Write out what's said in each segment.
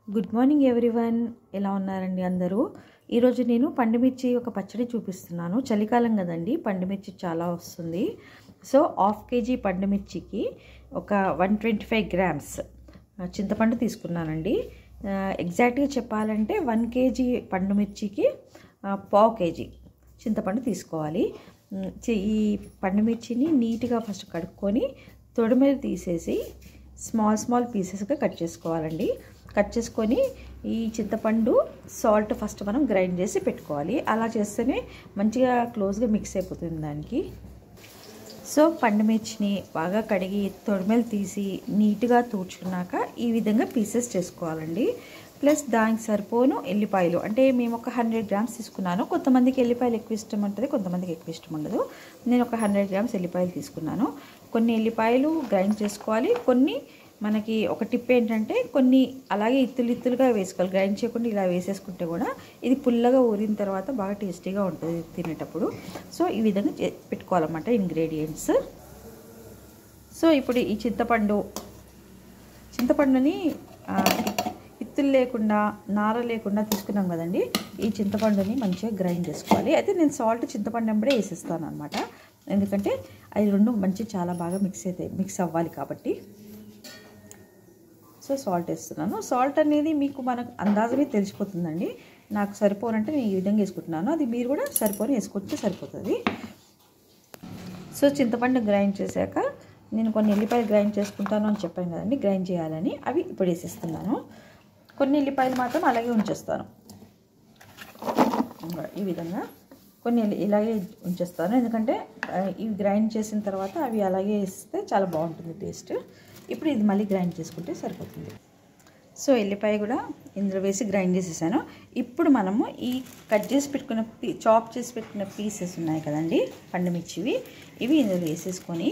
Good morning everyone. ఎలా ఉన్నారండి అందరూ? ఈరోజు నేను పండుమిర్చి ఒక పచ్చడి చూపిస్తున్నాను. చలికాలం కదండి, పండుమిర్చి చాలా వస్తుంది. సో హాఫ్ కేజీ పండుమిర్చికి ఒక 125 గ్రామ్స్ చింతపండు తీసుకున్నానండి. ఎగ్జాక్ట్గా చెప్పాలంటే 1 కేజీ పండుమిర్చికి పావు కేజీ చింతపండు తీసుకోవాలి. ఈ పండుమిర్చిని నీట్గా ఫస్ట్ కడుక్కొని తొడి మీద తీసేసి స్మాల్ పీసెస్గా కట్ చేసుకోవాలండి. కట్ చేసుకొని ఈ చింతపండు సాల్ట్ ఫస్ట్ మనం గ్రైండ్ చేసి పెట్టుకోవాలి. అలా చేస్తేనే మంచిగా క్లోజ్గా మిక్స్ అయిపోతుంది దానికి. సో పండుమిర్చిని బాగా కడిగి తొడిమెలు తీసి నీట్గా తూడ్చుకున్నాక ఈ విధంగా పీసెస్ చేసుకోవాలండి. ప్లస్ దానికి సరిపోను ఎల్లిపాయలు, అంటే మేము ఒక 100 గ్రామ్స్ తీసుకున్నాను. కొంతమందికి ఎల్లిపాయలు ఎక్కువ ఇష్టం ఉంటుంది, కొంతమందికి ఎక్కువ ఇష్టం ఉండదు. నేను ఒక 100 గ్రామ్స్ ఎల్లిపాయలు తీసుకున్నాను. కొన్ని ఎల్లిపాయలు గ్రైండ్ చేసుకోవాలి. కొన్ని మనకి ఒక టిప్ ఏంటంటే కొన్ని అలాగే ఇత్తులుగా వేసుకోవాలి. గ్రైండ్ చేయకుండా ఇలా వేసేసుకుంటే కూడా ఇది పుల్లగా ఊరిన తర్వాత బాగా టేస్టీగా ఉంటుంది తినేటప్పుడు. సో ఈ విధంగా పెట్టుకోవాలన్నమాట ఇంగ్రీడియంట్స్. సో ఇప్పుడు ఈ చింతపండుని ఇత్తులు లేకుండా నార లేకుండా తీసుకున్నాం కదండి. ఈ చింతపండుని మంచిగా గ్రైండ్ చేసుకోవాలి. అయితే నేను సాల్ట్ చింతపండు వెంబడే వేసేస్తాను అనమాట, ఎందుకంటే అవి రెండు మంచి చాలా బాగా మిక్స్ అవ్వాలి కాబట్టి. సో సాల్ట్ వేస్తున్నాను. సాల్ట్ అనేది మీకు మనకు అందాజమే తెలిసిపోతుందండి. నాకు సరిపోనంటే నేను ఈ విధంగా వేసుకుంటున్నాను. అది మీరు కూడా వేసుకుంటే సరిపోతుంది. సో చింతపండు గ్రైండ్ చేశాక నేను కొన్ని ఎల్లిపాయలు గ్రైండ్ చేసుకుంటాను అని చెప్పాను కదండి, గ్రైండ్ చేయాలని. అవి ఇప్పుడు వేసేస్తున్నాను. కొన్ని ఎల్లిపాయలు మాత్రం అలాగే ఉంచేస్తాను. ఈ విధంగా కొన్ని ఇలాగే ఉంచేస్తాను, ఎందుకంటే ఇవి గ్రైండ్ చేసిన తర్వాత అవి అలాగే వేస్తే చాలా బాగుంటుంది టేస్ట్. ఇప్పుడు ఇది మళ్ళీ గ్రైండ్ చేసుకుంటే సరిపోతుంది. సో ఎల్లిపాయ కూడా ఇందులో వేసి గ్రైండ్ చేసేసాను. ఇప్పుడు మనము ఈ కట్ చేసి పెట్టుకున్న చాప్ చేసి పెట్టుకున్న పీసెస్ ఉన్నాయి కదండి పండుమిర్చివి, ఇవి ఇందులో వేసేసుకొని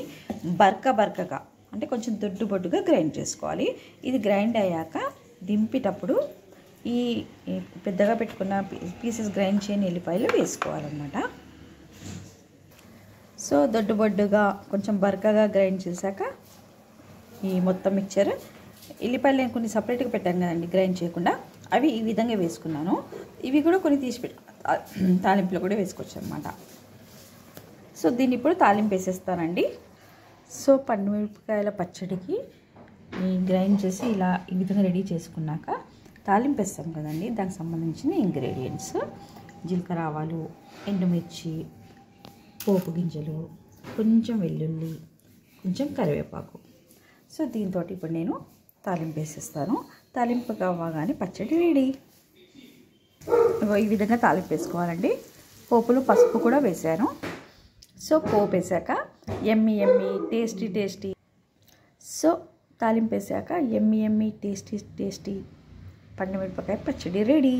బరకగా అంటే కొంచెం దొడ్డుబొడ్డుగా గ్రైండ్ చేసుకోవాలి. ఇది గ్రైండ్ అయ్యాక దింపేటప్పుడు ఈ పెద్దగా పెట్టుకున్న పీసెస్ గ్రైండ్ చేయని ఎల్లిపాయలు వేసుకోవాలన్నమాట. సో దొడ్డుబొడ్డుగా కొంచెం బరకగా గ్రైండ్ చేశాక ఈ మొత్తం మిక్చర్ ఎల్లిపాయలు నేను కొన్ని సపరేట్గా పెట్టాను కదండి గ్రైండ్ చేయకుండా, అవి ఈ విధంగా వేసుకున్నాను. ఇవి కూడా కొన్ని తీసి తాలింపులో కూడా వేసుకోవచ్చు అనమాట. సో దీన్ని ఇప్పుడు తాలింపు వేసేస్తానండి. సో పండుమిరపకాయల పచ్చడికి గ్రైండ్ చేసి ఇలా ఈ విధంగా రెడీ చేసుకున్నాక తాలింపు వేస్తాం కదండి, దానికి సంబంధించిన ఇంగ్రీడియంట్స్ జీలకర్ర, ఆవాలు, ఎండుమిర్చి, పోపు గింజలు, కొంచెం వెల్లుల్లి, కొంచెం కరివేపాకు. సో దీంతో ఇప్పుడు నేను తాలింపు వేసేస్తాను. తాలింపు కావగానే పచ్చడి రెడీ. ఈ విధంగా తాలింపు వేసుకోవాలండి. పోపులో పసుపు కూడా వేసాను. సో పోపు వేసాక ఎమ్మి టేస్టీ. సో తాలింపు వేసాక ఎమ్మి టేస్టీ పండుమిరపకాయ పచ్చడి రెడీ.